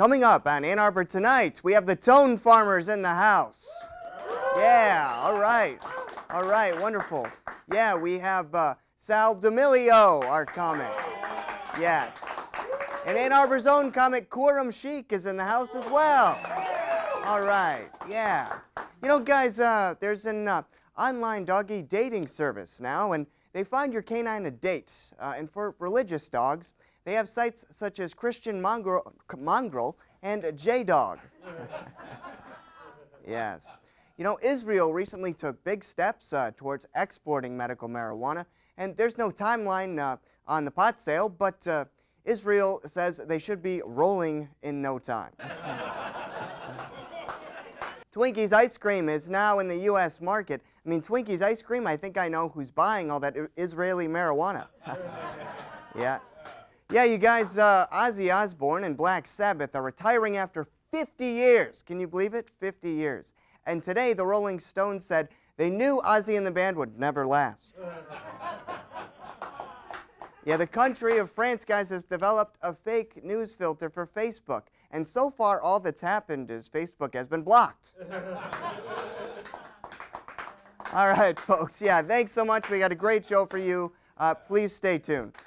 Coming up on Ann Arbor Tonight, we have the Tone Farmers in the house. Yeah, all right, wonderful. Yeah, we have Sal Demilio, our comic. Yes. And Ann Arbor's own comic, Korum Chic, is in the house as well. All right, yeah. You know, guys, there's an online doggy dating service now, and they find your canine a date. And for religious dogs, they have sites such as Christian Mongrel and J-Dog. Yes. You know, Israel recently took big steps towards exporting medical marijuana, and there's no timeline on the pot sale, but Israel says they should be rolling in no time. Twinkies ice cream is now in the U.S. market. I mean, Twinkies ice cream, I think I know who's buying all that Israeli marijuana. Yeah. Yeah, you guys, Ozzy Osbourne and Black Sabbath are retiring after 50 years. Can you believe it? 50 years. And today, the Rolling Stones said they knew Ozzy and the band would never last. Yeah, the country of France, guys, has developed a fake news filter for Facebook. And so far, all that's happened is Facebook has been blocked. All right, folks. Yeah, thanks so much. We got a great show for you. Please stay tuned.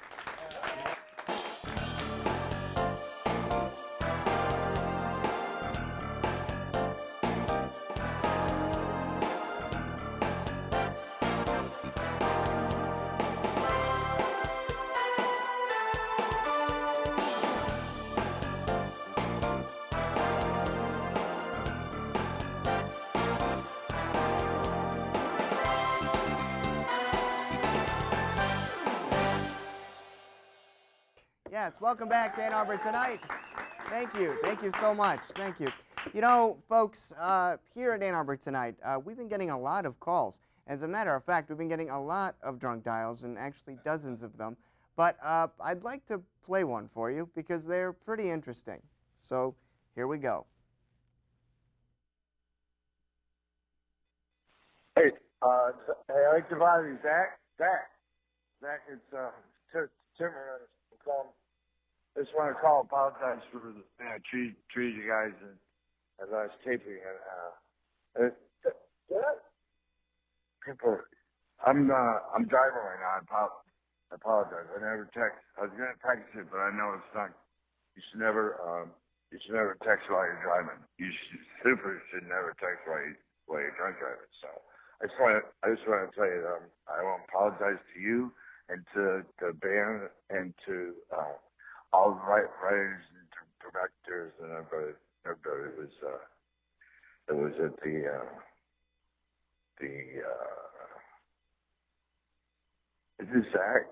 Yes, welcome back to Ann Arbor Tonight. Thank you so much, thank you. You know, folks, here at Ann Arbor Tonight, we've been getting a lot of calls. As a matter of fact, we've been getting a lot of drunk dials, and actually dozens of them. But I'd like to play one for you because they're pretty interesting. So here we go. Hey, I'd like to bother you, Zach. Zach, it's Timmer. I just want to apologize for the thing I treated you guys as I was taping. People, I'm driving right now. I apologize. I never text. I was going to text it, but I know it's not. You should never text while you're driving. You should never text while you're drunk driving. So I just want to tell you that I want to apologize to you and to the band and to all the writers and directors and everybody. It was at is this Zach?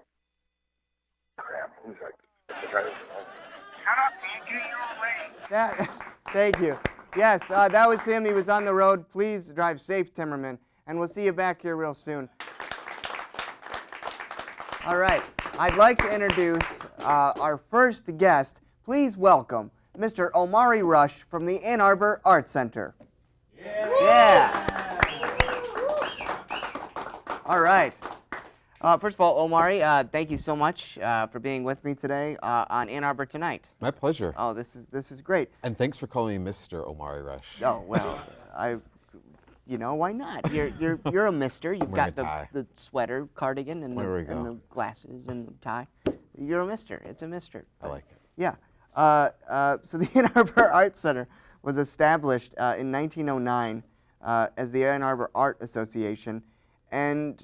Crap, who's that? Shut up, man, get your way. Thank you. Yes, that was him. He was on the road. Please drive safe, Timmerman, and we'll see you back here real soon. All right, I'd like to introduce our first guest. Please welcome Mr. Omari Rush from the Ann Arbor Art Center. Yeah. All right. First of all, Omari, thank you so much for being with me today on Ann Arbor Tonight. My pleasure. Oh, this is great. And thanks for calling me Mr. Omari Rush. Oh well, you know, why not? You're a mister. You've got the sweater, cardigan, and the glasses and the tie. You're a mister. It's a mister. I like it. Yeah. So the Ann Arbor Art Center was established in 1909 as the Ann Arbor Art Association, and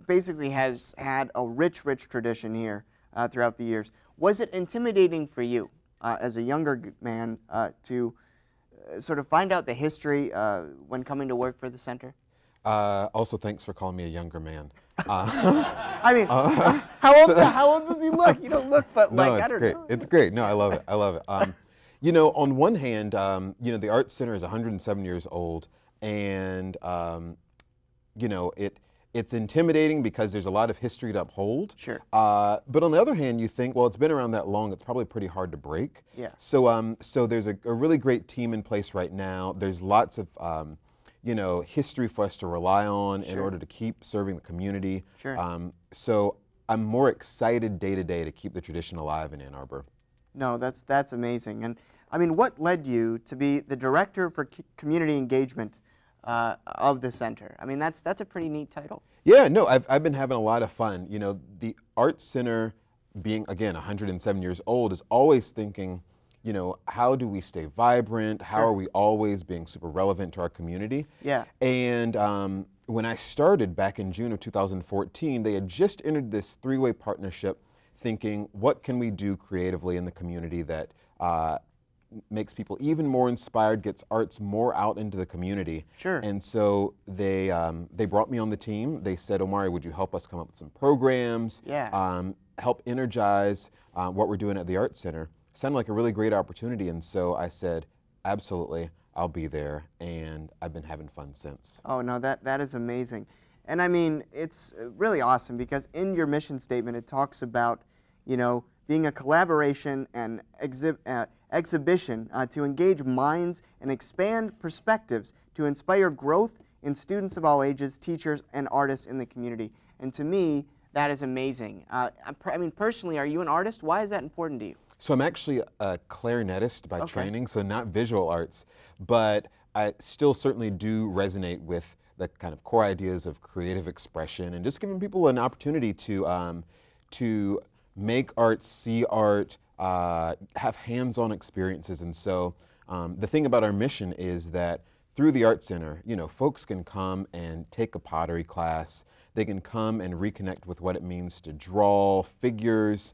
basically has had a rich tradition here throughout the years. Was it intimidating for you as a younger man to sort of find out the history when coming to work for the center? Also, thanks for calling me a younger man. I mean, how old does he look? You don't look, but no, like, it's I don't great. know. It's great. No, I love it. I love it. You know, on one hand, you know, the Art Center is 107 years old, and you know, it's intimidating because there's a lot of history to uphold. Sure. But on the other hand, you think, well, it's been around that long, it's probably pretty hard to break. Yeah. So there's a really great team in place right now. There's lots of you know, history for us to rely on in order to keep serving the community. Sure. So I'm more excited day to day to keep the tradition alive in Ann Arbor. No, that's amazing. And I mean, what led you to be the director for community engagement of the center? I mean, that's a pretty neat title. Yeah, no, I've been having a lot of fun. You know, the Art Center, being again 107 years old, is always thinking, you know, how do we stay vibrant? How are we always being super relevant to our community? Yeah. And when I started back in June of 2014, they had just entered this three-way partnership, thinking, what can we do creatively in the community that makes people even more inspired, gets arts more out into the community. Sure. And so they brought me on the team. They said, Omari, would you help us come up with some programs? Yeah. Help energize what we're doing at the Art Center. Sounded like a really great opportunity, and so I said, absolutely, I'll be there, and I've been having fun since. Oh no, that is amazing. And I mean, it's really awesome because in your mission statement it talks about, you know, being a collaboration and exhibition to engage minds and expand perspectives to inspire growth in students of all ages, teachers, and artists in the community. And to me, that is amazing. I mean, personally, are you an artist? Why is that important to you? So I'm actually a clarinetist by training, so not visual arts, but I still certainly do resonate with the kind of core ideas of creative expression and just giving people an opportunity to make art, see art, have hands-on experiences. And so the thing about our mission is that through the Art Center, you know, folks can come and take a pottery class. They can come and reconnect with what it means to draw figures.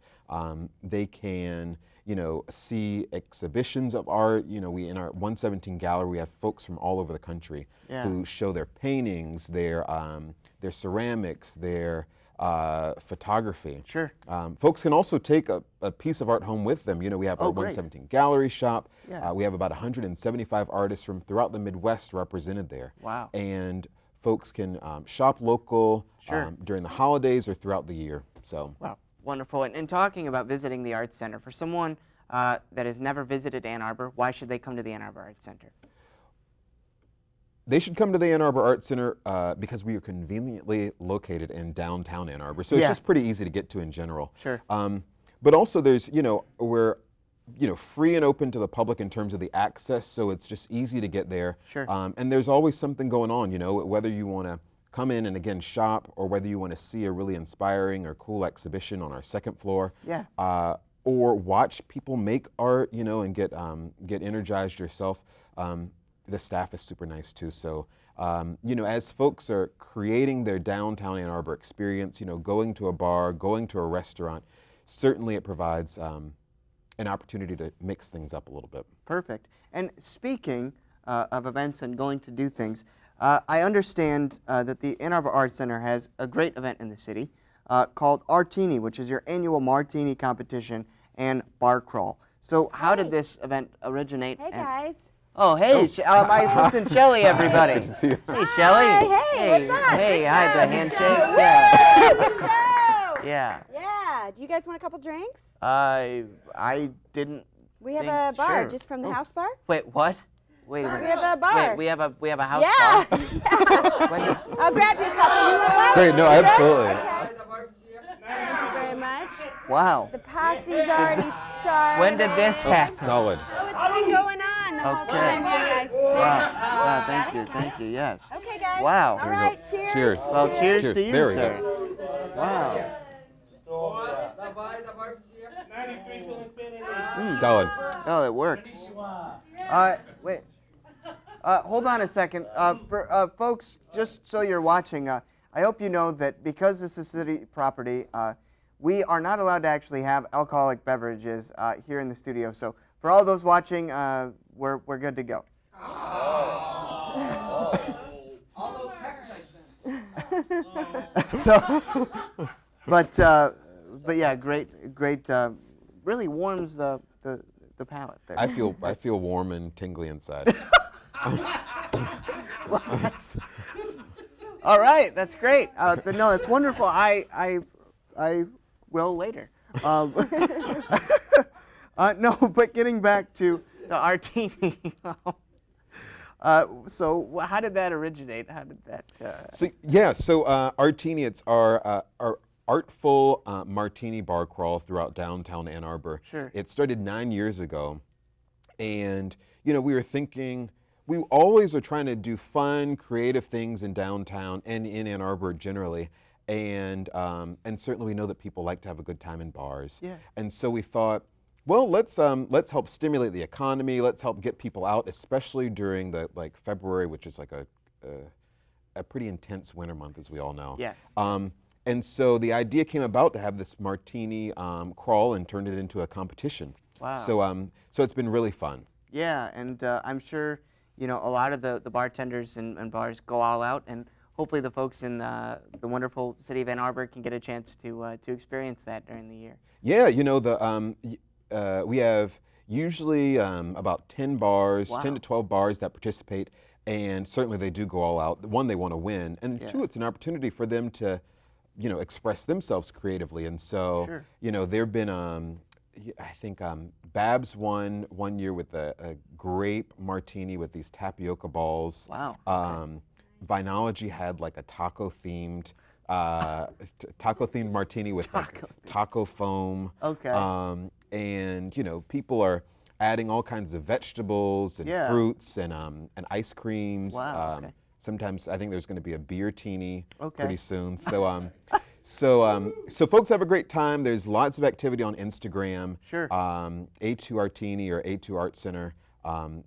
They can, you know, see exhibitions of art. You know, in our 117 gallery, we have folks from all over the country who show their paintings, their ceramics, their photography. Sure. Folks can also take a piece of art home with them. You know, we have our 117 gallery shop. Yeah. We have about 175 artists from throughout the Midwest represented there. Wow. And folks can shop local during the holidays or throughout the year. So. Wow, wonderful. And talking about visiting the Arts Center, for someone that has never visited Ann Arbor, why should they come to the Ann Arbor Arts Center? They should come to the Ann Arbor Art Center because we are conveniently located in downtown Ann Arbor. So it's just pretty easy to get to in general. Sure. But also there's, you know, we're, you know, free and open to the public in terms of the access, so it's just easy to get there. Sure. And there's always something going on, you know, whether you want to come in and again shop or whether you want to see a really inspiring or cool exhibition on our second floor. Yeah. Or watch people make art, you know, and get energized yourself. The staff is super nice too. So, you know, as folks are creating their downtown Ann Arbor experience, you know, going to a bar, going to a restaurant, certainly it provides an opportunity to mix things up a little bit. Perfect. And speaking of events and going to do things, I understand that the Ann Arbor Arts Center has a great event in the city called Artini, which is your annual martini competition and bar crawl. So how did this event originate? Hey guys. Oh, hey, my assistant Shelly, everybody. Hey, Shelly. Hey, what's up? Hey, Good hi, show, the good handshake. show. Yeah. Woo, good show. Yeah. Yeah. Do you guys want a couple drinks? I didn't. We have think- a bar sure. just from the Oh. house bar. Wait, what? Wait a minute. We have a bar. Wait, we have a house Yeah. bar. yeah. When did- I'll grab you a couple. You want one? Great, no, You good? absolutely. Okay. Thank you very much. Wow. The posse's already started. When did this happen? Solid. Oh, it's been going on the whole Okay. time, you guys. Wow. Thank you. Yes. Okay, guys. Wow. All right. Cheers. Cheers. Well, cheers to you, There we sir. go. Wow. Solid. Oh, it works. Wait. Hold on a second. For folks, just so you're watching, I hope you know that because this is city property, we are not allowed to actually have alcoholic beverages here in the studio. So for all those watching, we're good to go. All those texts I sent. So, but yeah, great. Really warms the palate there. I feel warm and tingly inside. Well, that's all right. That's great. No, that's wonderful. I will later. No, but getting back to the Artini. So how did that originate? How did that? So Artini, it's our artful martini bar crawl throughout downtown Ann Arbor. Sure. It started 9 years ago, and we were thinking, we always are trying to do fun, creative things in downtown and in Ann Arbor generally, and certainly we know that people like to have a good time in bars. Yeah. And so we thought, well, let's help stimulate the economy. Let's help get people out, especially during the February, which is like a pretty intense winter month, as we all know. Yes. And so the idea came about to have this martini crawl and turn it into a competition. Wow. So it's been really fun. Yeah, and I'm sure a lot of the bartenders and bars go all out, and hopefully the folks in the wonderful city of Ann Arbor can get a chance to experience that during the year. Yeah, we have usually about 10 bars, Wow. 10 to 12 bars that participate, and certainly they do go all out. One, they want to win, and Yeah. two, it's an opportunity for them to, express themselves creatively. And so, Sure. there've been, I think Babs won one year with a grape martini with these tapioca balls. Wow. Vinology had like a taco-themed martini with taco foam. Okay. And people are adding all kinds of vegetables and Yeah. fruits and ice creams. Wow, okay. Sometimes I think there's going to be a beer teeny Okay. pretty soon. So so folks have a great time. There's lots of activity on Instagram. Sure. A2 Artini or A2 Art Center,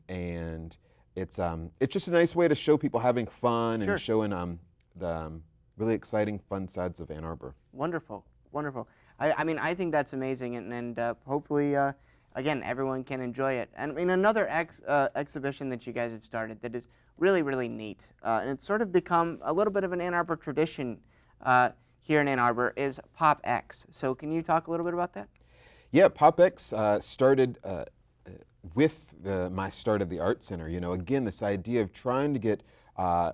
and it's just a nice way to show people having fun Sure. and showing the really exciting, fun sides of Ann Arbor. Wonderful, wonderful. I mean, I think that's amazing, and hopefully, again, everyone can enjoy it. And I mean, another exhibition that you guys have started that is really, really neat, and it's sort of become a little bit of an Ann Arbor tradition here in Ann Arbor, is Pop X. So can you talk a little bit about that? Yeah, Pop X started with my start of the Art Center. Again, this idea of trying to get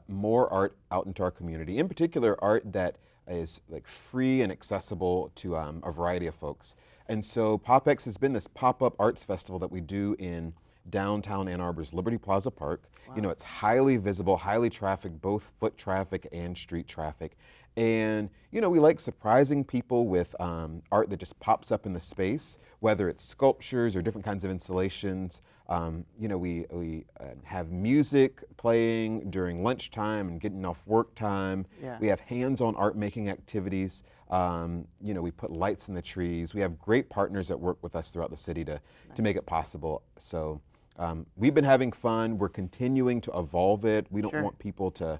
more art out into our community, in particular art that is like free and accessible to a variety of folks. And so Pop X has been this pop-up arts festival that we do in downtown Ann Arbor's Liberty Plaza Park. Wow. It's highly visible, highly trafficked, both foot traffic and street traffic. And we like surprising people with art that just pops up in the space, whether it's sculptures or different kinds of installations. We have music playing during lunchtime and getting off work time. Yeah. We have hands-on art making activities. We put lights in the trees. We have great partners that work with us throughout the city to make it possible. So we've been having fun. We're continuing to evolve it. We don't Sure. want people to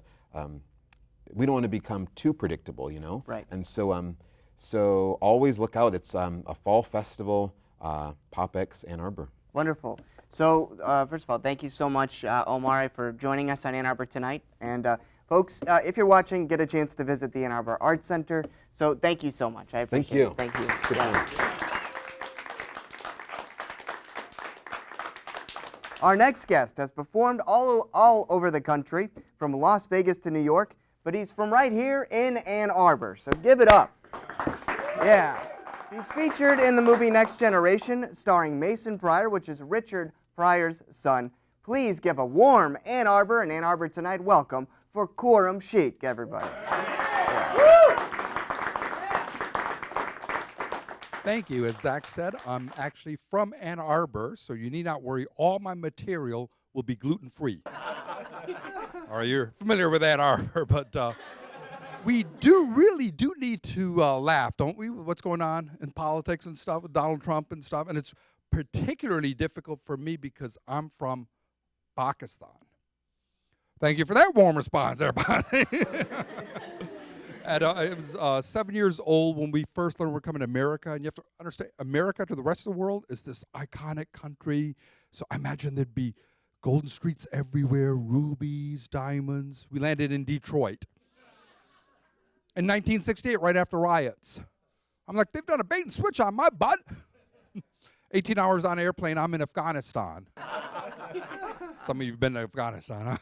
we don't want to become too predictable, Right. And so always look out. It's a fall festival, Pop X Ann Arbor. Wonderful. So first of all, thank you so much, Omari, for joining us on Ann Arbor tonight. And folks, if you're watching, get a chance to visit the Ann Arbor Art Center. So thank you so much. I appreciate it. Thank you. Good Yes. Our next guest has performed all over the country, from Las Vegas to New York, but he's from right here in Ann Arbor, so give it up. Yeah. He's featured in the movie Next Generation, starring Mason Pryor, which is Richard Pryor's son. Please give a warm Ann Arbor and Ann Arbor Tonight welcome for Korum Chic, everybody. Thank you. As Zach said, I'm actually from Ann Arbor, so you need not worry. All my material will be gluten-free. All right, you're familiar with Ann Arbor, but we really do need to laugh, don't we, with what's going on in politics and stuff, with Donald Trump and stuff. And it's particularly difficult for me because I'm from Pakistan. Thank you for that warm response, everybody. And I was 7 years old when we first learned we're coming to America. And you have to understand, America to the rest of the world is this iconic country. So I imagine there'd be golden streets everywhere, rubies, diamonds. We landed in Detroit in 1968, right after riots. I'm like, they've done a bait and switch on my butt. 18 hours on an airplane, I'm in Afghanistan. Some of you have been to Afghanistan, huh?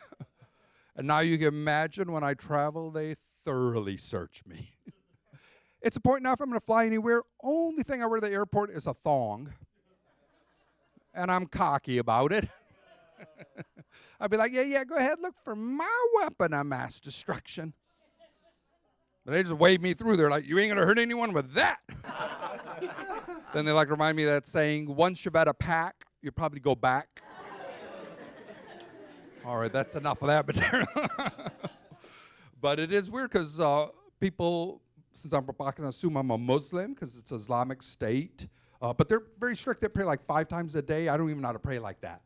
And now you can imagine when I travel, they thoroughly search me. It's a point now if I'm going to fly anywhere, only thing I wear at the airport is a thong. And I'm cocky about it. I'd be like, yeah, go ahead, look for my weapon of mass destruction. But they just wave me through. They're like, you ain't going to hurt anyone with that. Then they like remind me of that saying, once you've had a pack, you probably go back. All right, that's enough of that material. But it is weird because people, since I'm from Pakistan, assume I'm a Muslim because it's Islamic State. But they're very strict. They pray like 5 times a day. I don't even know how to pray like that.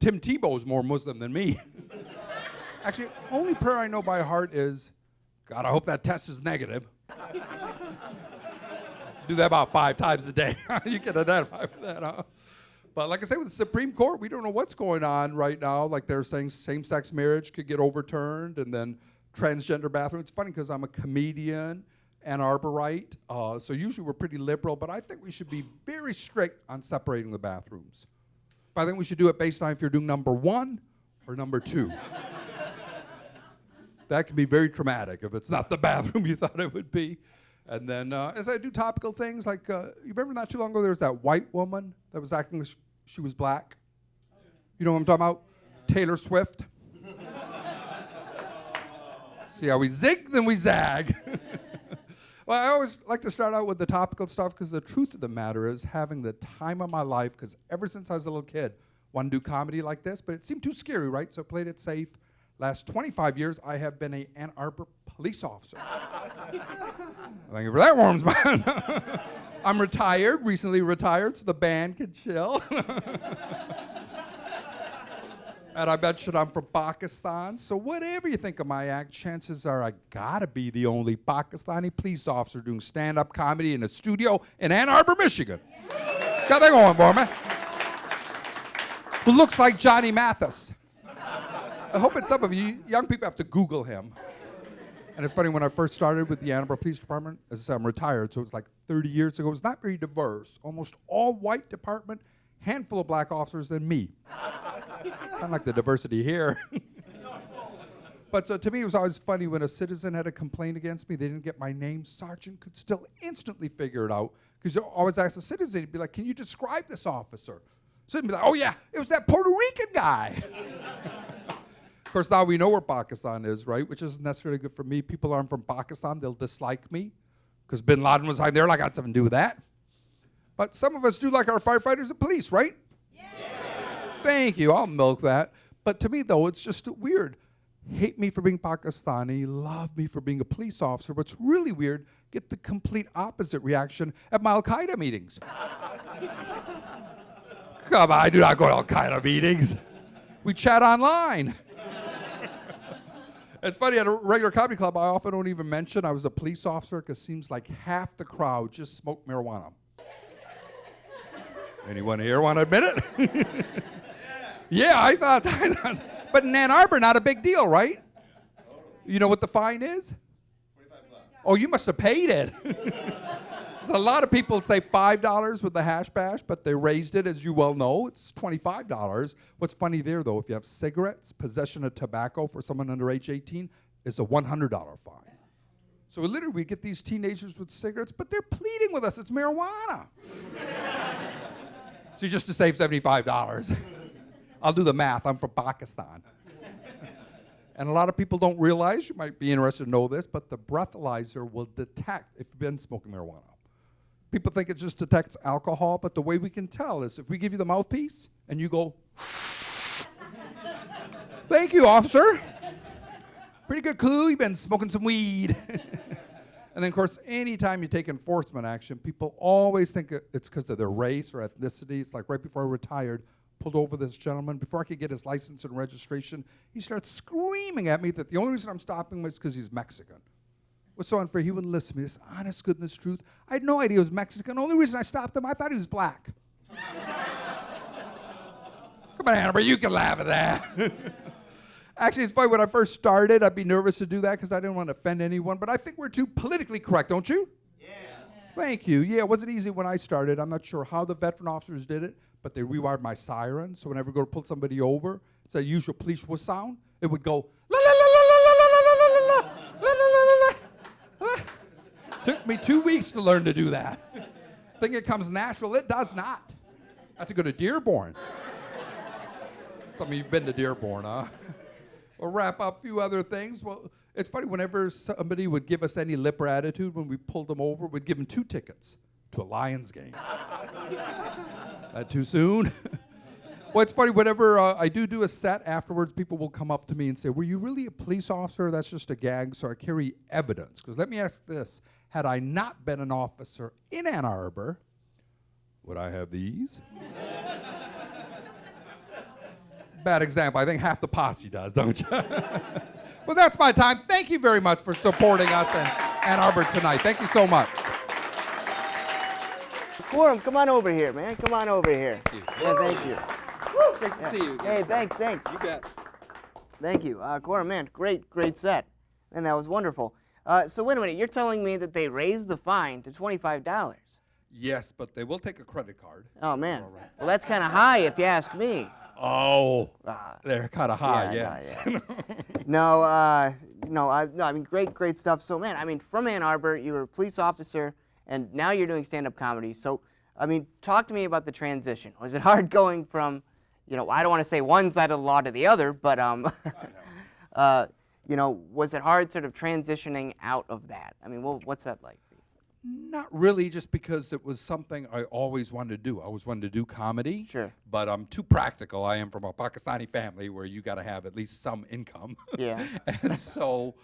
Tim Tebow is more Muslim than me. Actually, only prayer I know by heart is, God, I hope that test is negative. Do that about 5 times a day. You can identify with that, huh? But like I say, with the Supreme Court, we don't know what's going on right now. Like they're saying same-sex marriage could get overturned, and then transgender bathroom. It's funny because I'm a comedian and Arborite, so usually we're pretty liberal, but I think we should be very strict on separating the bathrooms. But I think we should do it based on if you're doing number 1 or number 2. That can be very traumatic if it's not the bathroom you thought it would be. And then as I do topical things, like, you remember not too long ago there was that white woman that was acting like she was black? You know what I'm talking about? Taylor Swift. See how we zig, then we zag. Well, I always like to start out with the topical stuff because the truth of the matter is having the time of my life, because ever since I was a little kid, wanted to do comedy like this, but it seemed too scary, right? So I played it safe. Last 25 years, I have been an Ann Arbor police officer. Thank you for that, warms man. I'm retired, recently retired, so the band can chill. And I mentioned I'm from Pakistan, so whatever you think of my act, chances are I gotta be the only Pakistani police officer doing stand-up comedy in a studio in Ann Arbor, Michigan. Got that going for me. Who looks like Johnny Mathis. I hope that some of you young people have to Google him. And it's funny, when I first started with the Ann Arbor Police Department, as I said, I'm retired, so it's like 30 years ago. It was not very diverse. Almost all white department, handful of black officers, than me. Kind of like the diversity here. But so to me, it was always funny when a citizen had a complaint against me, they didn't get my name, Sergeant could still instantly figure it out. Because you always ask the citizen, he'd be like, can you describe this officer? So he'd be like, oh yeah, it was that Puerto Rican guy. Of course, now we know where Pakistan is, right? Which isn't necessarily good for me. People aren't from Pakistan, they'll dislike me. Because bin Laden was hiding there, like I got something to do with that. But some of us do like our firefighters and police, right? Yeah. Thank you, I'll milk that. But to me, though, it's just weird. Hate me for being Pakistani, love me for being a police officer. What's really weird, get the complete opposite reaction at my Al-Qaeda meetings. Come on, I do not go to Al-Qaeda meetings. We chat online. It's funny, at a regular comedy club, I often don't even mention I was a police officer because it seems like half the crowd just smoked marijuana. Anyone here want to admit it? Yeah, I thought. But in Ann Arbor, not a big deal, right? You know what the fine is? Oh, you must have paid it. A lot of people say $5 with the hash bash, but they raised it, as you well know. It's $25. What's funny there, though, if you have cigarettes, possession of tobacco for someone under age 18 is a $100 fine. So literally, we get these teenagers with cigarettes, but they're pleading with us. It's marijuana. So just to save $75. I'll do the math. I'm from Pakistan. And a lot of people don't realize, you might be interested to know this, but the breathalyzer will detect if you've been smoking marijuana. People think it just detects alcohol, but the way we can tell is if we give you the mouthpiece and you go, thank you, officer. Pretty good clue, you've been smoking some weed. And then, of course, anytime you take enforcement action, people always think it's because of their race or ethnicity. It's like right before I retired, pulled over this gentleman. Before I could get his license and registration, he starts screaming at me that the only reason I'm stopping him is because he's Mexican. Was so unfair, he wouldn't listen to me. This honest goodness truth. I had no idea he was Mexican. The only reason I stopped him, I thought he was black. Come on, Hannibal, you can laugh at that. Actually, it's funny, when I first started, I'd be nervous to do that because I didn't want to offend anyone, but I think we're too politically correct, don't you? Yeah. Thank you. Yeah, it wasn't easy when I started. I'm not sure how the veteran officers did it, but they rewired my siren, so whenever we go to pull somebody over, it's a usual police whistle sound, it would go, la la la la la la la la la la la la la la. Took me 2 weeks to learn to do that. Think it comes natural. It does not. I have to go to Dearborn. Some of you have been to Dearborn, huh? We'll wrap up a few other things. Well, It's funny, whenever somebody would give us any lip or attitude, when we pulled them over, we'd give them 2 tickets to a Lions game. That too soon? Well, it's funny, whenever I do a set afterwards, people will come up to me and say, were you really a police officer? That's just a gag, so I carry evidence. Because let me ask this, had I not been an officer in Ann Arbor, would I have these? Bad example. I think half the posse does, don't you? Well, that's my time. Thank you very much for supporting us in Ann Arbor tonight. Thank you so much. Khurum, come on over here, man. Come on over here. Thank you. Yeah, thank you. Great to see you. Hey, thanks. You bet. Thank you. Khurum, man, great set. And that was wonderful. So wait a minute, you're telling me that they raised the fine to $25? Yes, but they will take a credit card. Oh, man. Well, that's kind of high if you ask me. Oh, they're kind of high, yeah, yes. yeah. No, I mean, great stuff. So, man, I mean, from Ann Arbor, you were a police officer, and now you're doing stand-up comedy. So, I mean, talk to me about the transition. Was it hard going from, I don't want to say one side of the law to the other, but, was it hard sort of transitioning out of that? I mean, what's that like? Not really, just because it was something I always wanted to do. I always wanted to do comedy. Sure. But I'm too practical. I am from a Pakistani family where you got to have at least some income. Yeah. And so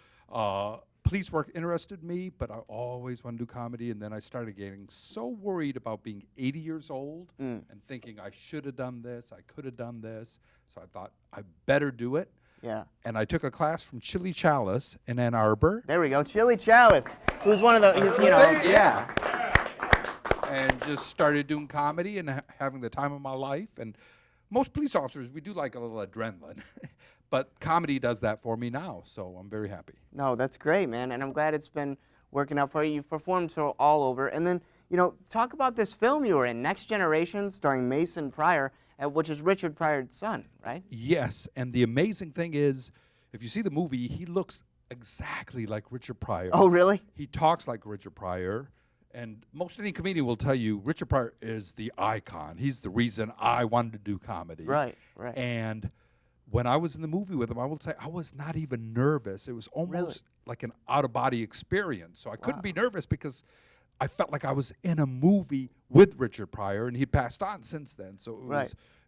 police work interested me, but I always wanted to do comedy. And then I started getting so worried about being 80 years old and thinking I should have done this, I could have done this. So I thought I better do it. Yeah. And I took a class from Chili Chalice in Ann Arbor. There we go. Chili Chalice, who's one of the, yeah. And just started doing comedy and having the time of my life. And most police officers, we do like a little adrenaline. But comedy does that for me now, so I'm very happy. No, that's great, man. And I'm glad it's been working out for you. You've performed all over. And then, talk about this film you were in, Next Generation, starring Mason Pryor, which is Richard Pryor's son, right? Yes, and the amazing thing is, if you see the movie, he looks exactly like Richard Pryor. Oh, really? He talks like Richard Pryor, and most any comedian will tell you Richard Pryor is the icon. He's the reason I wanted to do comedy. Right. And when I was in the movie with him, I will say I was not even nervous. It was almost like an out-of-body experience. So I couldn't be nervous because I felt like I was in a movie with Richard Pryor, and he'd passed on since then. So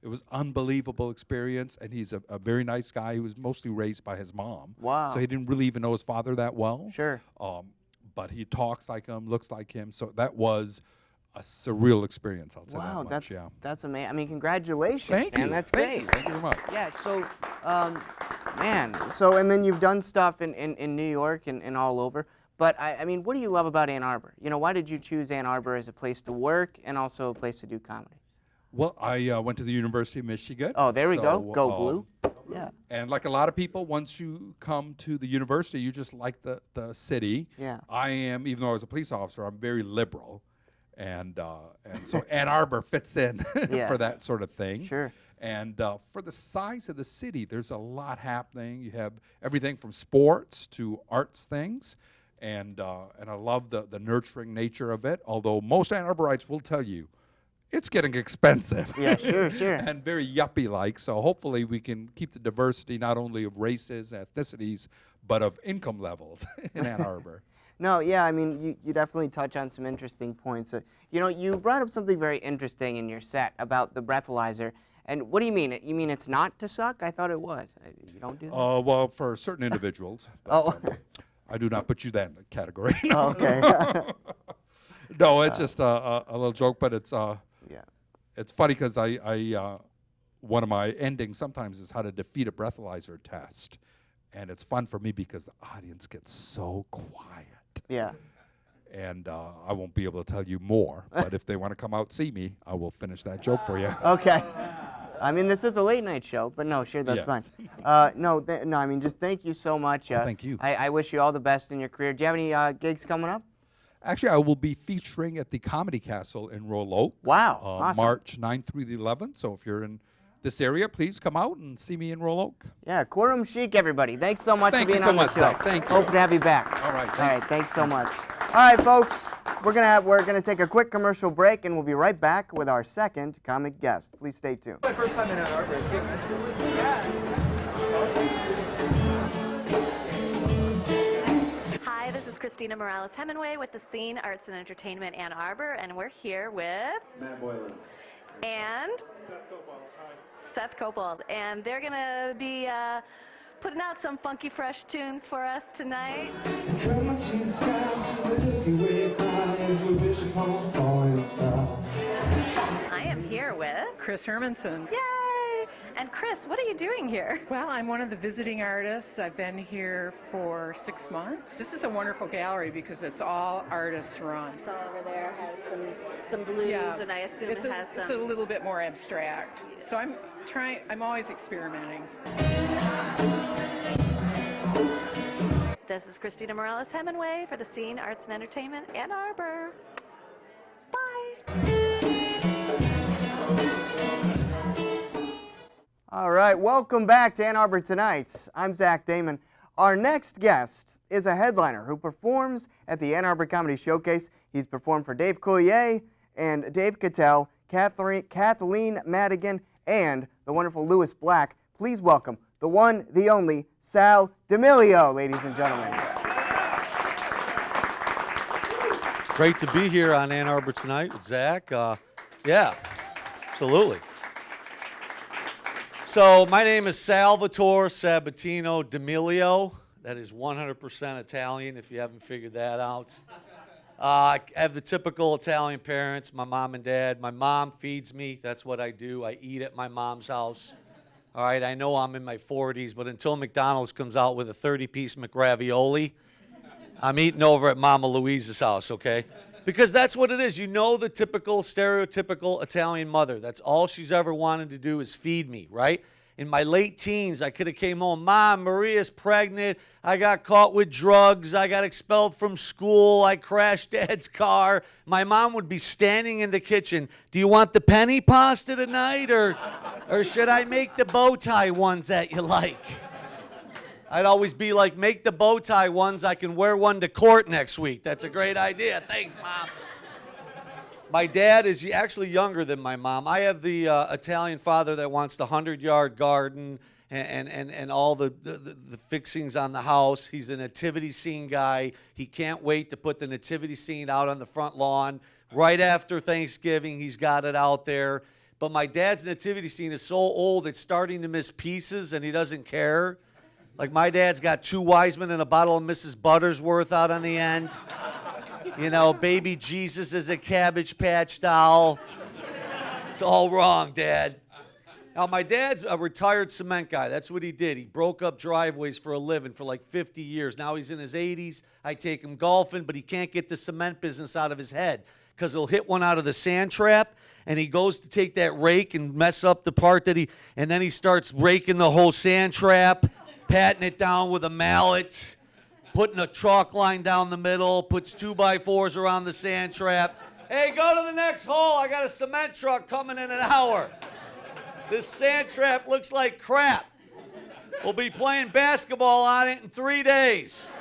it was unbelievable experience, and he's a very nice guy. He was mostly raised by his mom. Wow. So he didn't really even know his father that well. Sure. But he talks like him, looks like him. So that was a surreal experience, I'll say that much. That's amazing. I mean, congratulations. Thank you. Man, that's Thank great. you. Thank you very much. Yeah, so, man, so, and then you've done stuff in New York and all over. But, I mean, what do you love about Ann Arbor? Why did you choose Ann Arbor as a place to work and also a place to do comedy? Well, I went to the University of Michigan. Oh, there we go. Go Blue. Yeah. And like a lot of people, once you come to the university, you just like the city. Yeah. I am, even though I was a police officer, I'm very liberal. And so Ann Arbor fits in for that sort of thing. Sure. And for the size of the city, there's a lot happening. You have everything from sports to arts things. And I love the nurturing nature of it, although most Ann Arborites will tell you it's getting expensive. Yeah, sure. And very yuppie-like, so hopefully we can keep the diversity not only of races, ethnicities, but of income levels in Ann Arbor. No, yeah, I mean, you definitely touch on some interesting points. You brought up something very interesting in your set about the breathalyzer. And what do you mean? You mean it's not to suck? I thought it was. You don't do that? Well, for certain individuals. But, I do not put you that in the category. Oh, okay. No, it's just a little joke, but it's it's funny because I one of my endings sometimes is how to defeat a breathalyzer test, and it's fun for me because the audience gets so quiet. Yeah. And I won't be able to tell you more, but if they want to come out see me, I will finish that joke for you. Okay. I mean, this is a late night show, but no, sure, that's fine. No, I mean, just thank you so much. Thank you. I wish you all the best in your career. Do you have any gigs coming up? Actually, I will be featuring at the Comedy Castle in Royal Oak. Wow, awesome. March 9th through the 11th. So if you're in this area, please come out and see me in Royal Oak. Yeah, Korum Chic, everybody. Thanks so much for being on the show. Sal. Thank you. Hope to have you back. All right. All right, thanks so much. All right, folks, we're gonna take a quick commercial break, and we'll be right back with our second comic guest. Please stay tuned. My first time in Ann Arbor. It's good. Yeah. Christina Morales-Hemingway with the Scene Arts and Entertainment Ann Arbor, and we're here with Matt Boylan. and Seth Copold, and they're gonna be putting out some funky, fresh tunes for us tonight. I am here with Chris Hermanson. Yay! And Chris, what are you doing here? Well, I'm one of the visiting artists. I've been here for 6 months. This is a wonderful gallery because it's all artists run. So over there has some blues, and I assume it has some. It's a little bit more abstract. So I'm always experimenting. This is Christina Morales-Hemingway for the Scene Arts and Entertainment Ann Arbor. Bye. All right, welcome back to Ann Arbor Tonight. I'm Zach Damon. Our next guest is a headliner who performs at the Ann Arbor Comedy Showcase. He's performed for Dave Coulier and Dave Cattell, Kathleen Madigan, and the wonderful Louis Black. Please welcome the one, the only, Sal Demilio, ladies and gentlemen. Great to be here on Ann Arbor Tonight with Zach. Yeah, absolutely. So my name is Salvatore Sabatino Demilio. That is 100% Italian, if you haven't figured that out. I have the typical Italian parents, my mom and dad. My mom feeds me. That's what I do. I eat at my mom's house. All right, I know I'm in my 40s, but until McDonald's comes out with a 30-piece McRavioli, I'm eating over at Mama Louise's house, okay? Because that's what it is. You know the typical, stereotypical Italian mother. That's all she's ever wanted to do is feed me, right? In my late teens, I could have came home, Mom, Maria's pregnant. I got caught with drugs. I got expelled from school. I crashed Dad's car. My mom would be standing in the kitchen. Do you want the penny pasta tonight, or should I make the bow tie ones that you like? I'd always be like, make the bow tie ones. I can wear one to court next week. That's a great idea. Thanks, Mom. My dad is actually younger than my mom. I have the Italian father that wants the 100-yard garden and all the fixings on the house. He's a nativity scene guy. He can't wait to put the nativity scene out on the front lawn. Right after Thanksgiving, he's got it out there. But my dad's nativity scene is so old, it's starting to miss pieces, and he doesn't care. Like, my dad's got 2 Wiseman and a bottle of Mrs. Buttersworth out on the end. You know, baby Jesus is a Cabbage Patch doll. It's all wrong, Dad. Now, my dad's a retired cement guy. That's what he did. He broke up driveways for a living for like 50 years. Now he's in his 80s. I take him golfing, but he can't get the cement business out of his head because he'll hit one out of the sand trap, and he goes to take that rake and mess up the part and then he starts raking the whole sand trap, patting it down with a mallet, putting a chalk line down the middle, puts 2x4s around the sand trap. Hey, go to the next hole. I got a cement truck coming in an hour. This sand trap looks like crap. We'll be playing basketball on it in 3 days.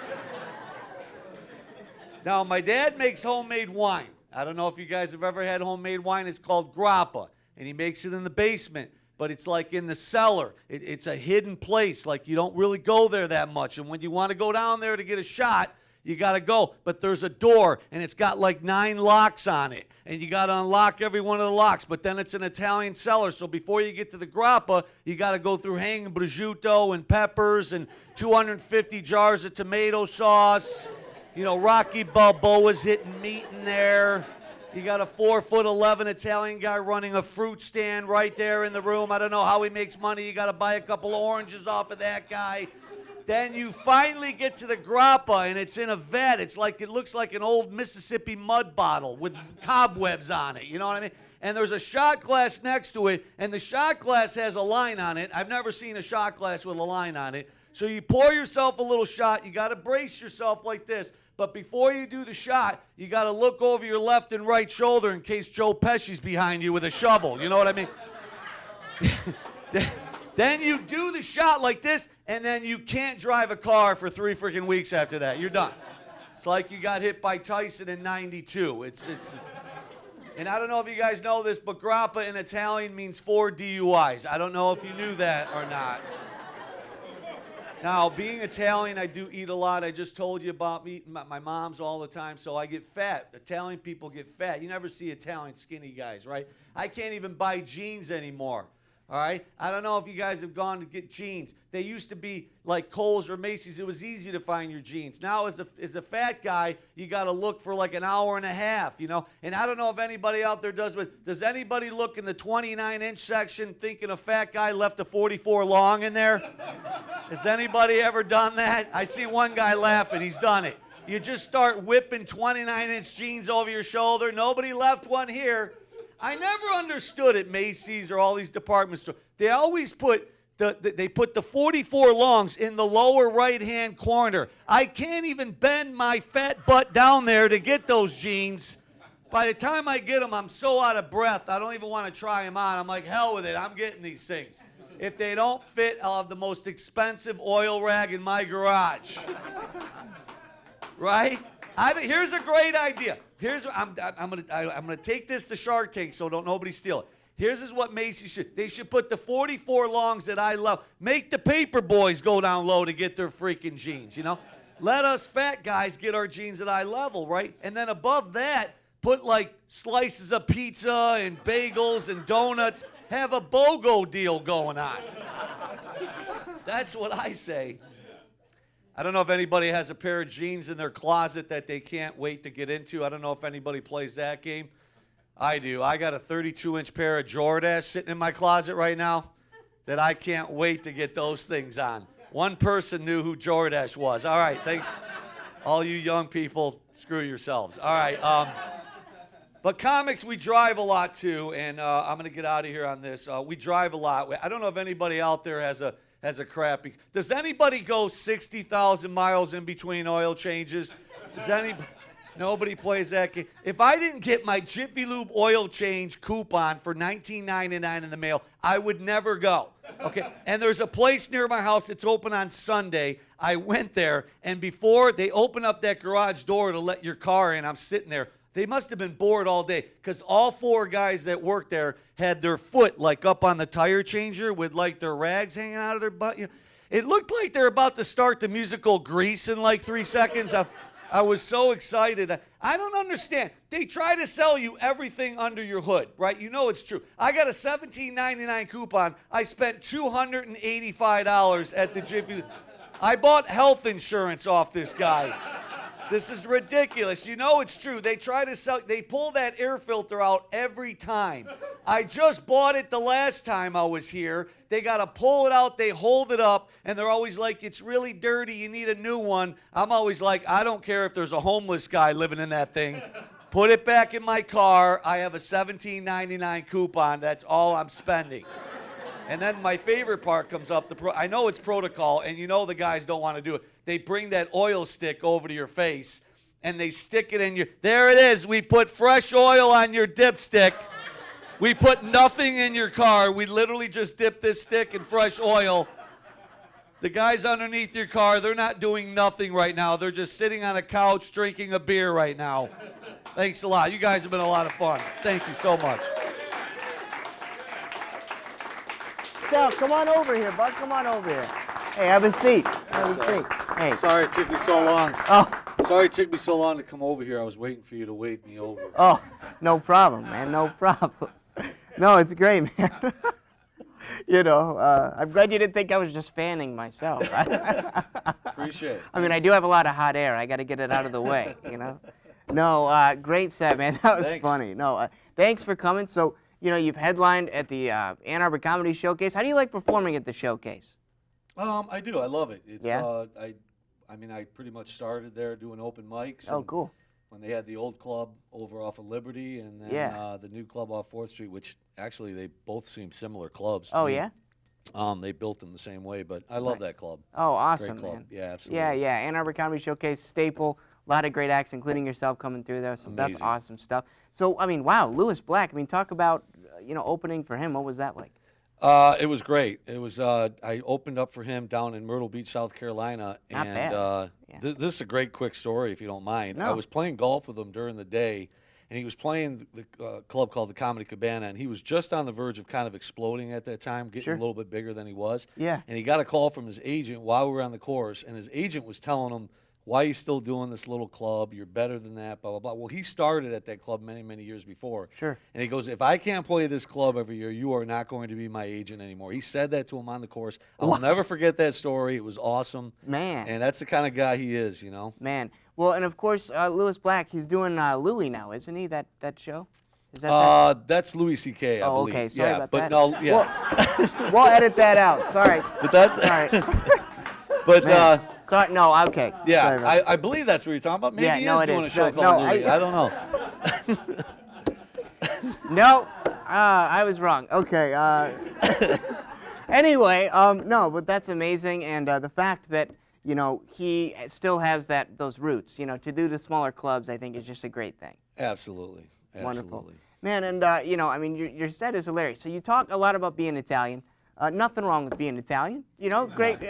Now, my dad makes homemade wine. I don't know if you guys have ever had homemade wine. It's called grappa, and he makes it in the basement. But it's like in the cellar. It's a hidden place. Like, you don't really go there that much. And when you want to go down there to get a shot, you got to go. But there's a door, and it's got like 9 locks on it. And you got to unlock every one of the locks. But then it's an Italian cellar. So before you get to the grappa, you got to go through hanging prosciutto and peppers and 250 jars of tomato sauce. You know, Rocky Balboa's hitting meat in there. You got a 4'11" Italian guy running a fruit stand right there in the room. I don't know how he makes money. You got to buy a couple of oranges off of that guy. Then you finally get to the grappa, and it's in a vat. It looks like an old Mississippi mud bottle with cobwebs on it. You know what I mean? And there's a shot glass next to it, and the shot glass has a line on it. I've never seen a shot glass with a line on it. So you pour yourself a little shot. You got to brace yourself like this. But before you do the shot, you got to look over your left and right shoulder in case Joe Pesci's behind you with a shovel. You know what I mean? Then you do the shot like this, and then you can't drive a car for 3 freaking weeks after that. You're done. It's like you got hit by Tyson in '92. And I don't know if you guys know this, but grappa in Italian means 4 DUIs. I don't know if you knew that or not. Now, being Italian, I do eat a lot. I just told you about me eating my mom's all the time, so I get fat. Italian people get fat. You never see Italian skinny guys, right? I can't even buy jeans anymore, all right? I don't know if you guys have gone to get jeans. They used to be like Kohl's or Macy's. It was easy to find your jeans. Now, as a fat guy, you got to look for like an hour and a half, you know? And I don't know if anybody out there does, but does anybody look in the 29-inch section thinking a fat guy left a 44 long in there? Has anybody ever done that? I see one guy laughing. He's done it. You just start whipping 29-inch jeans over your shoulder. Nobody left one here. I never understood at Macy's or all these department stores. They always put the 44 longs in the lower right-hand corner. I can't even bend my fat butt down there to get those jeans. By the time I get them, I'm so out of breath, I don't even want to try them on. I'm like, hell with it. I'm getting these things. If they don't fit, I'll have the most expensive oil rag in my garage. Right? Here's a great idea. I'm gonna take this to Shark Tank so nobody steal it. Here's what Macy's should. They should put the 44 longs that I love. Make the paper boys go down low to get their freaking jeans, you know? Let us fat guys get our jeans at eye level, right? And then above that, put like slices of pizza and bagels and donuts. Have a BOGO deal going on. That's what I say. I don't know if anybody has a pair of jeans in their closet that they can't wait to get into. I don't know if anybody plays that game. I do. I got a 32-inch pair of Jordache sitting in my closet right now that I can't wait to get those things on. One person knew who Jordache was. All right, thanks. All you young people, screw yourselves. All right. But comics, we drive a lot too, and I'm going to get out of here on this. We drive a lot. I don't know if anybody out there has a crappy. Does anybody go 60,000 miles in between oil changes? Does anybody? Nobody plays that game. If I didn't get my Jiffy Lube oil change coupon for $19.99 in the mail, I would never go. Okay, and there's a place near my house that's open on Sunday. I went there, and before they open up that garage door to let your car in, I'm sitting there. They must have been bored all day because all four guys that worked there had their foot like up on the tire changer with like their rags hanging out of their butt. It looked like they're about to start the musical Grease in like 3 seconds. I was so excited. I don't understand. They try to sell you everything under your hood, right? You know it's true. I got a $17.99 coupon. I spent $285 at the Jiffy. I bought health insurance off this guy. This is ridiculous. You know it's true. They try to sell, they pull that air filter out every time. I just bought it the last time I was here. They got to pull it out, they hold it up, and they're always like, it's really dirty, you need a new one. I'm always like, I don't care if there's a homeless guy living in that thing. Put it back in my car. I have a $17.99 coupon. That's all I'm spending. And then my favorite part comes up. I know it's protocol, and you know the guys don't want to do it. They bring that oil stick over to your face, and they stick it in your... There it is. We put fresh oil on your dipstick. We put nothing in your car. We literally just dip this stick in fresh oil. The guys underneath your car, they're not doing nothing right now. They're just sitting on a couch drinking a beer right now. Thanks a lot. You guys have been a lot of fun. Thank you so much. Sal, come on over here, bud. Come on over here. Hey, have a seat. Have a seat. Hey. Sorry it took me so long. Oh. Sorry it took me so long to come over here. I was waiting for you to wave me over. Oh, no problem, man. No problem. No, it's great, man. You know, I'm glad you didn't think I was just fanning myself. Appreciate it. I mean, I do have a lot of hot air. I got to get it out of the way, you know. No, great set, man. That was funny. No, thanks for coming. So, you know, you've headlined at the Ann Arbor Comedy Showcase. How do you like performing at the showcase? I do. I love it. It's, yeah? I mean, I pretty much started there doing open mics. Oh, cool. When they had the old club over off of Liberty and then the new club off 4th Street, which actually they both seem similar clubs to me. Yeah? They built them the same way, but I love that club. Oh, awesome, Great club. man. Yeah, absolutely. Yeah, yeah. Ann Arbor Comedy Showcase, staple. A lot of great acts, including yourself, coming through there. So Amazing. That's awesome stuff. So, I mean, wow, Lewis Black. I mean, talk about, you know, opening for him. What was that like? It was great. It was. I opened up for him down in Myrtle Beach, South Carolina, Not and bad. this is a great quick story if you don't mind. No. I was playing golf with him during the day, and he was playing the club called the Comedy Cabana, and he was just on the verge of kind of exploding at that time, getting a little bit bigger than he was. Yeah. And he got a call from his agent while we were on the course, and his agent was telling him, why are you still doing this little club? You're better than that, blah, blah, blah. Well, he started at that club many, many years before. Sure. And he goes, if I can't play this club every year, you are not going to be my agent anymore. He said that to him on the course. I will never forget that story. It was awesome. Man. And that's the kind of guy he is, you know. Man. Well, and of course, Louis Black, he's doing Louis now, isn't he, that show? Is that that's Louis C.K., I believe. Okay. Sorry about that. No, yeah. We'll edit that out. Sorry. But that's... Sorry. But... Sorry, no, okay. Yeah, I believe that's what you're talking about. Maybe he is doing a show called Louis. I don't know. No, I was wrong. Okay. Anyway, no, but that's amazing, and the fact that he still has those roots. To do the smaller clubs, I think is just a great thing. Absolutely. Wonderful, man. And I mean, your set is hilarious. So you talk a lot about being Italian. Nothing wrong with being Italian. Great.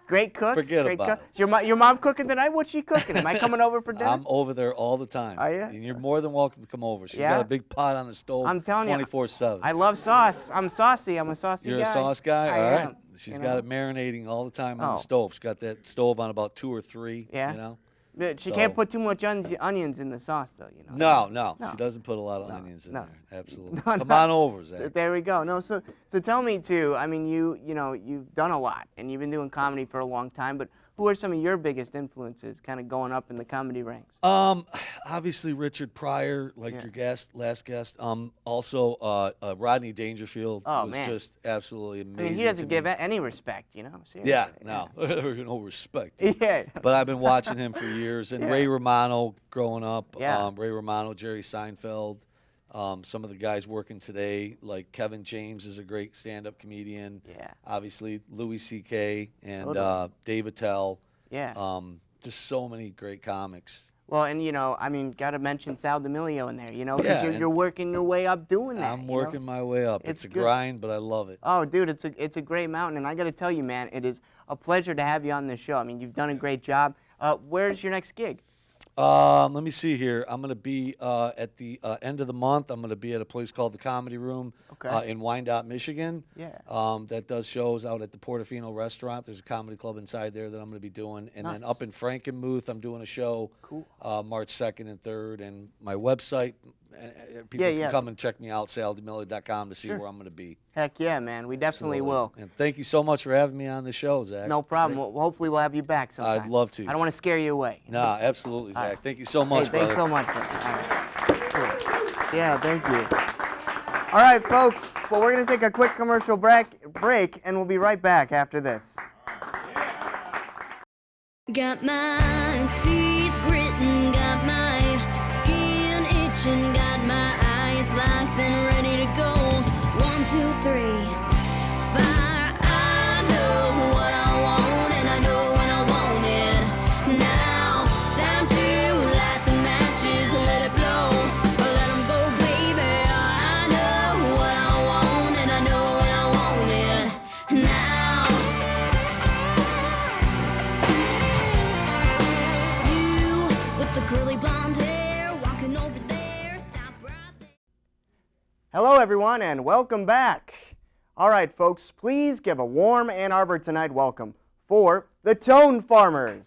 Great cooks. Forget great about it. Your mom cooking tonight? What's she cooking? Am I coming over for dinner? I'm over there all the time. Are you? And you're more than welcome to come over. She's Yeah? got a big pot on the stove. I'm telling you, 24/7. I love sauce. I'm saucy. I'm a saucy You're guy. a sauce guy? I All right. am, She's got it marinating all the time on the Oh. stove. She's got that stove on about 2 or 3. Yeah? But she So- can't put too much onions in the sauce, though. No. She doesn't put a lot of onions in no. there. Absolutely. No, Come no. on over, Zach. There we go. No, so tell me too. I mean, you've done a lot, and you've been doing comedy for a long time. But who are some of your biggest influences, kind of going up in the comedy ranks? Obviously Richard Pryor, like your last guest. Also, Rodney Dangerfield was man. just absolutely amazing. I mean, he doesn't give any respect, Seriously. Yeah, no, no respect. Yeah. But I've been watching him for years, and Ray Romano growing up. Yeah. Ray Romano, Jerry Seinfeld. Some of the guys working today, like Kevin James, is a great stand-up comedian. Yeah. Obviously, Louis C.K. and Totally. Dave Attell. Yeah. Just so many great comics. Well, and I mean, got to mention Sal Demilio in there, because Yeah, you're working your way up doing that. I'm working my way up. It's It's a good. grind, but I love it. Oh, dude, it's a great mountain, and I got to tell you, man, it is a pleasure to have you on this show. I mean, you've done a great job. Where's your next gig? Let me see here. I'm going to be at the end of the month. I'm going to be at a place called the Comedy Room in Wyandotte, Michigan. Yeah. That does shows out at the Portofino restaurant. There's a comedy club inside there that I'm going to be doing. And then up in Frankenmuth, I'm doing a show March 2nd and 3rd. And my website, people can come and check me out, saldemilio.com, to see where I'm going to be. Heck yeah, man. We definitely Absolutely. will. And thank you so much for having me on the show, Zach. No problem. Well, hopefully we'll have you back sometime. I'd love to. I don't want to scare you away. No, absolutely, Zach. Thank you so much, Hey, thanks brother. so much. All right. Cool. Yeah, thank you. All right, folks. Well, we're going to take a quick commercial break, and we'll be right back after this. Got my teeth gritting, got my skin itching, got my eyes locked and ready to go. 1, 2, 3, fire. I know what I want and I know when I want it. Now, time to light the matches and let it blow. Let 'em go, baby. I know what I want and I know when I want it. Now. With the curly blonde hair, walking over there, stop right there. Hello, everyone, and welcome back. All right, folks, please give a warm Ann Arbor Tonight welcome for the Tone Farmers.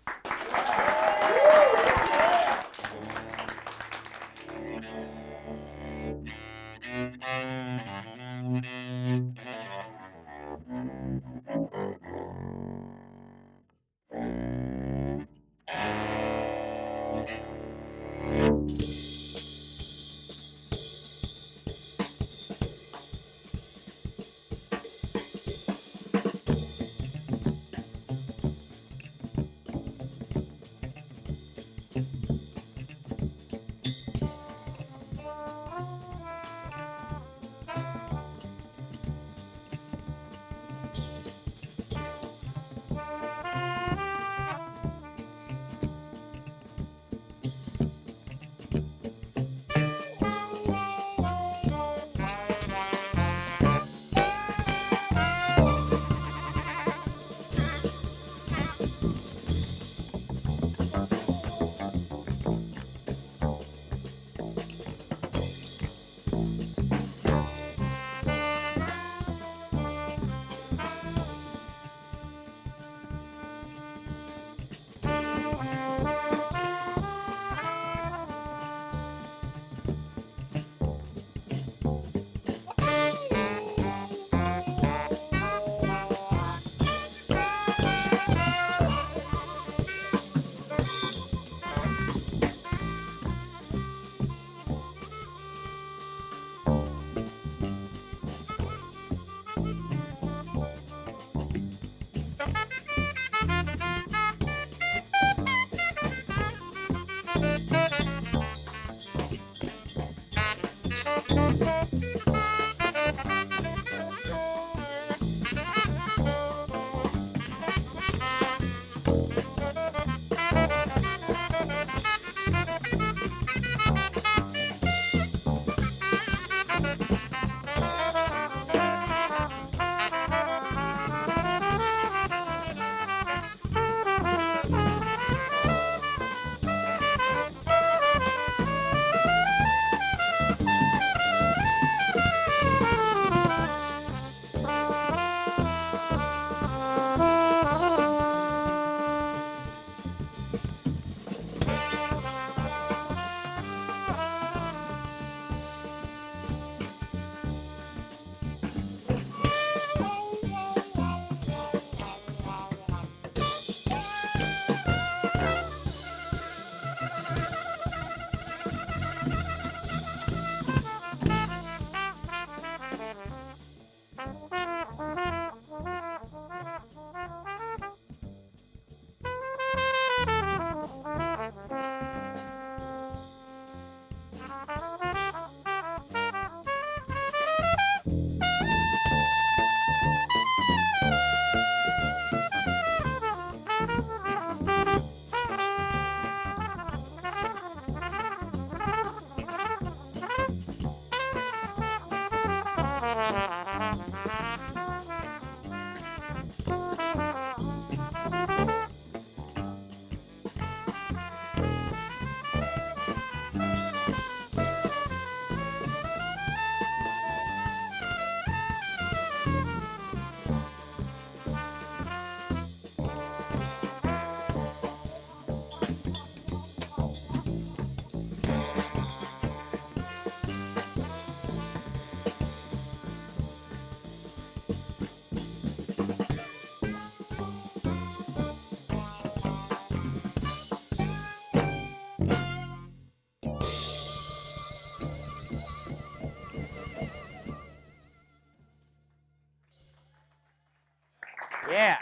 Yeah.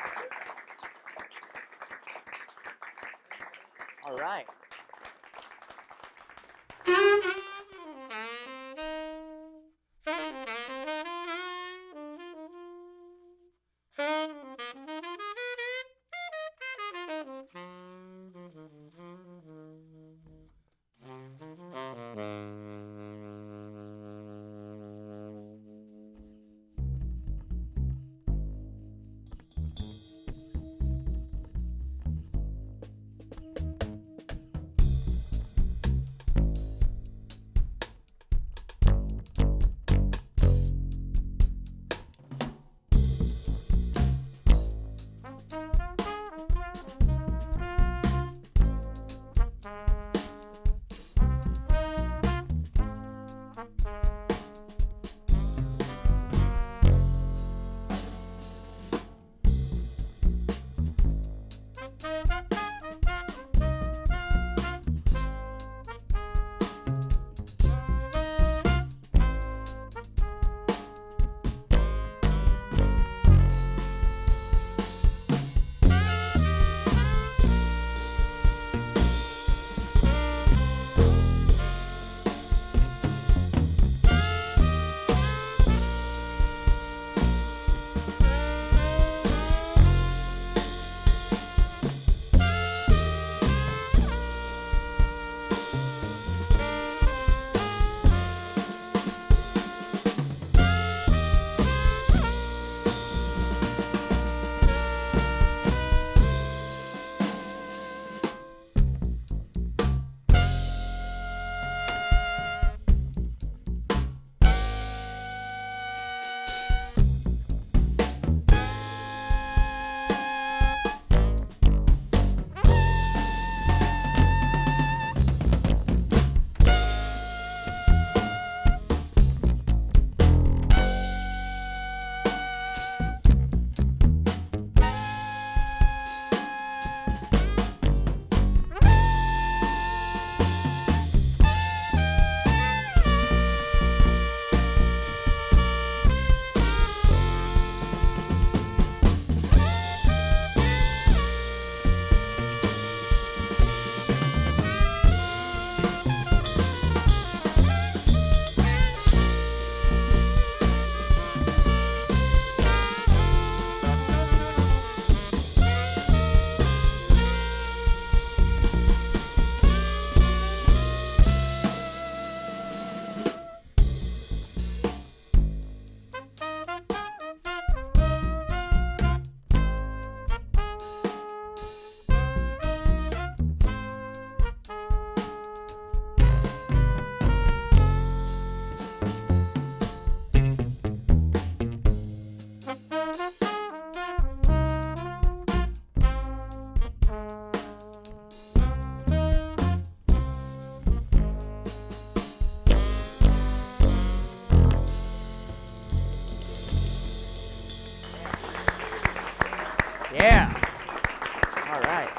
All right. Yeah. All right.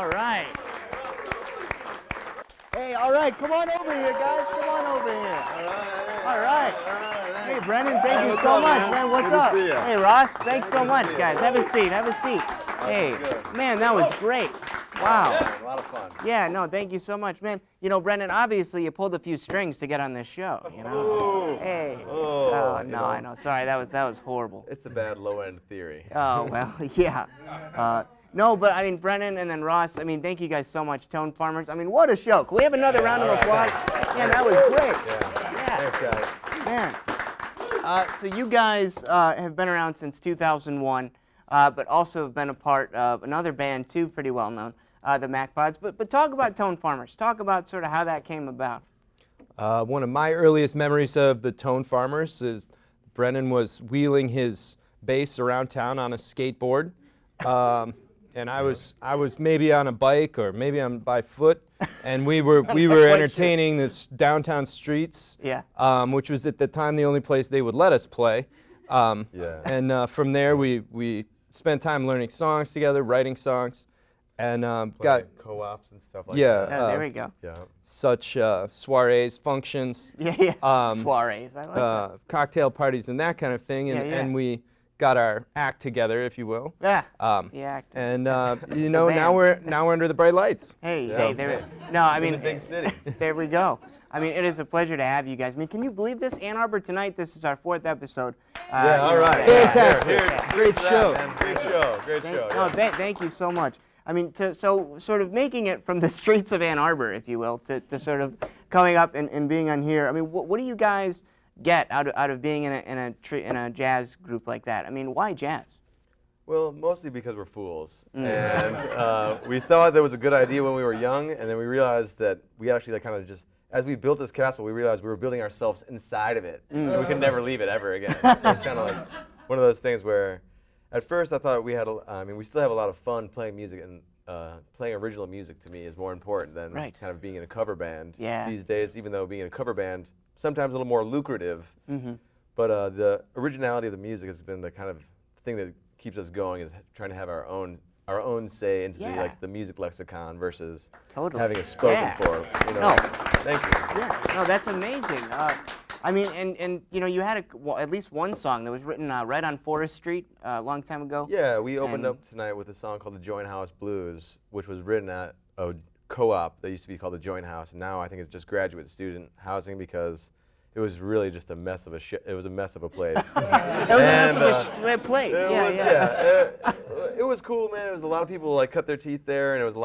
All right. Hey, all right, come on over here, guys. Come on over here. All right. Hey, Brendan, thank you so much, man. What's up? Hey, Ross, thanks so much, guys. Have a seat. Have a seat. Hey, man, that was great. Wow. A lot of fun. Yeah, no, thank you so much, man. You know, Brendan, obviously you pulled a few strings to get on this show, you know? Hey. Oh, no, I know. Sorry, that was horrible. It's a bad low-end theory. Oh, well, yeah. No, but I mean, Brennan and then Ross, I mean, thank you guys so much, Tone Farmers. I mean, what a show. Can we have another round of applause? Yeah, that was great. Yeah. Thanks, guys. Man. So you guys have been around since 2001, but also have been a part of another band, too, pretty well known, the MacPods. But talk about Tone Farmers. Talk about sort of how that came about. One of my earliest memories of the Tone Farmers is Brennan was wheeling his bass around town on a skateboard. And I was maybe on a bike or maybe by foot, and we were entertaining the downtown streets, which was at the time the only place they would let us play. And from there we spent time learning songs together, writing songs, and got co-ops and stuff like that. Yeah, there we go. Yeah. Such soirees, functions, soirees. I like that. Cocktail parties and that kind of thing, and we got our act together, if you will. Yeah. And you know, now we're under the bright lights. Hey, I mean, in the big city. There we go. I mean, it is a pleasure to have you guys. I mean, can you believe this? Ann Arbor tonight. This is our 4th episode. All right. Fantastic. Great show. Great show. Great show. No, thank you so much. I mean, so sort of making it from the streets of Ann Arbor, if you will, to sort of coming up and being on here. I mean, what do you guys get out of being in a jazz group like that? I mean, why jazz? Well, mostly because we're fools. And we thought that was a good idea when we were young, and then we realized that we actually like kind of just, as we built this castle, we realized we were building ourselves inside of it. And we could never leave it ever again. So it's kind of like one of those things where, at first I thought we had, we still have a lot of fun playing music, and playing original music to me is more important than kind of being in a cover band these days, even though being in a cover band sometimes a little more lucrative. But the originality of the music has been the kind of thing that keeps us going, is trying to have our own say into the music lexicon versus having it spoken for. You know? No. Thank you. Yeah, no, that's amazing. I mean, and you know, you had at least one song that was written right on Forest Street a long time ago. Yeah, we opened up tonight with a song called the Joint House Blues, which was written at a co-op that used to be called the Joint House, and now I think it's just graduate student housing because it was really just a mess of a it was a mess of a place. It was a mess of a place. It was cool, man. It was a lot of people like cut their teeth there, and it was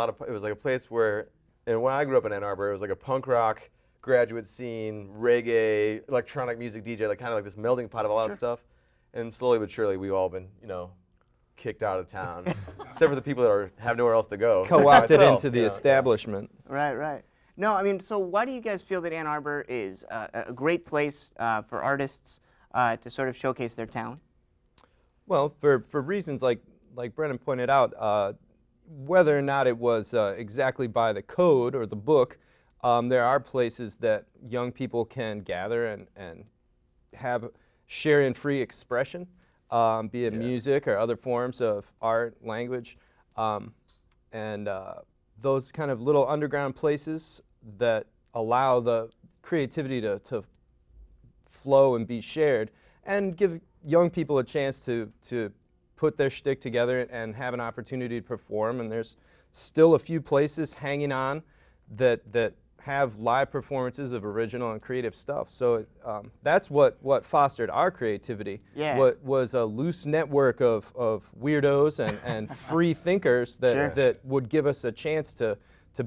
like a place where, and when I grew up in Ann Arbor, it was like a punk rock graduate scene, reggae, electronic music DJ, like kind of like this melding pot of a lot of stuff. And slowly but surely, we've all been, you know, kicked out of town, except for the people that have nowhere else to go. Co-opted into the establishment. Right, right. No, I mean, so why do you guys feel that Ann Arbor is a great place for artists to sort of showcase their talent? Well, for reasons like Brennan pointed out, whether or not it was exactly by the code or the book, there are places that young people can gather and have share in free expression, be it music or other forms of art, language, and those kind of little underground places that allow the creativity to flow and be shared, and give young people a chance to put their shtick together and have an opportunity to perform. And there's still a few places hanging on that have live performances of original and creative stuff. So that's what fostered our creativity. What was a loose network of weirdos and free thinkers that would give us a chance to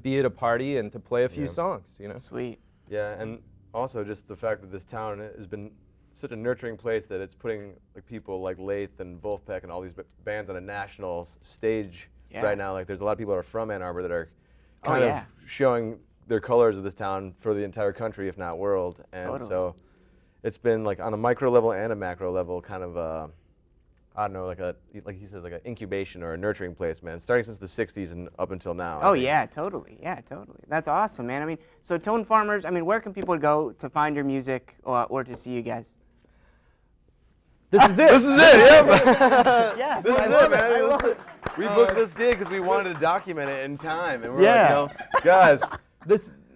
be at a party and to play a few songs, you know. Sweet. Yeah, and also just the fact that this town has been such a nurturing place that it's putting like people like Lath and Wolfpack and all these bands on a national stage right now. Like there's a lot of people that are from Ann Arbor that are kind of showing their colors of this town for the entire country, if not world. And so it's been like on a micro level and a macro level kind of I don't know, like he says, like an incubation or a nurturing place, man, starting since the 60s and up until now. Oh, yeah, totally. Yeah, totally. That's awesome, man. I mean, so Tone Farmers, I mean, where can people go to find your music or to see you guys? This is it. This is it, yep. Yes, This is it, man. I love it. We booked this gig because we wanted to document it in time. And we're like, you know, guys,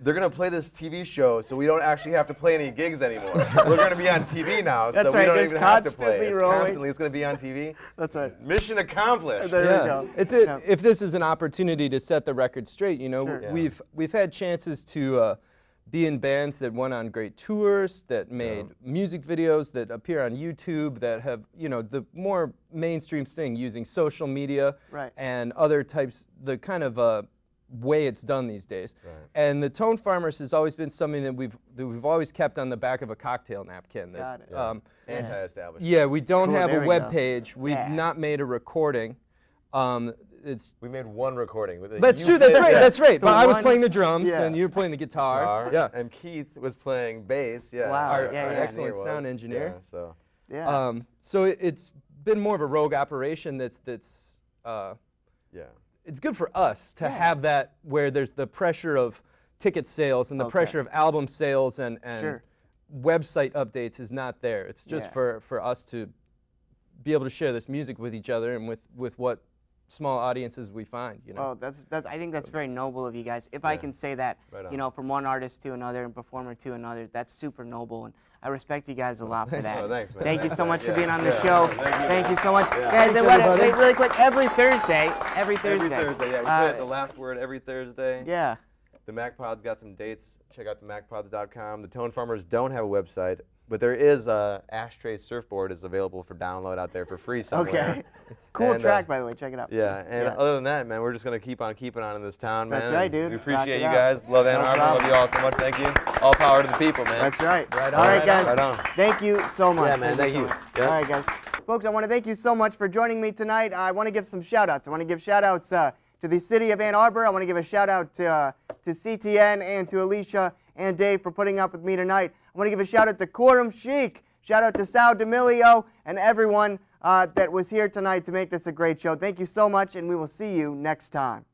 they're going to play this TV show, so we don't actually have to play any gigs anymore. We're going to be on TV now, so we don't even have to play. It's constantly, it's going to be on TV. That's right. Mission accomplished. There we go. If this is an opportunity to set the record straight, you know, we've had chances to be in bands that went on great tours, that made music videos that appear on YouTube, that have, you know, the more mainstream thing, using social media and other types, the kind of way it's done these days. And the Tone Farmers has always been something that we've always kept on the back of a cocktail napkin. Got it. Anti-establishment. Yeah, we don't have a web go. page. We've not made a recording. We made one recording. That's true. That's right. But I was playing the drums and you were playing the guitar. Yeah. And Keith was playing bass. Yeah. Wow. Our excellent sound engineer. Yeah. So it's been more of a rogue operation. It's good for us to have that where there's the pressure of ticket sales and the pressure of album sales and website updates is not there. It's just for us to be able to share this music with each other and with what small audiences we find, you know. Oh, I think that's very noble of you guys. If I can say that, you know, from one artist to another and performer to another, that's super noble, and I respect you guys a lot for that. Oh, thanks, man. Thank you so much for being on the show. Thank you so much, guys. And wait, really quick, every Thursday, yeah, we play The Last Word every Thursday. Yeah. The MacPod's got some dates. Check out the MacPods.com. The Tone Farmers don't have a website, but there is a Ashtray Surfboard is available for download out there for free somewhere. Okay. Cool track, by the way. Check it out. Yeah, and other than that, man, we're just going to keep on keeping on in this town, man. That's right, dude. We appreciate you guys. Love Ann Arbor. Love you all so much. Thank you. All power to the people, man. That's right. Right on. All right, guys. Right on. Thank you so much. Yeah, man. Thank you. All right, guys. Folks, I want to thank you so much for joining me tonight. I want to give some shout-outs. I want to give shout-outs to the city of Ann Arbor. I want to give a shout-out to CTN and to Alicia and Dave for putting up with me tonight. I want to give a shout-out to Korum Chic. Shout-out to Sal Demilio and everyone that was here tonight to make this a great show. Thank you so much, and we will see you next time.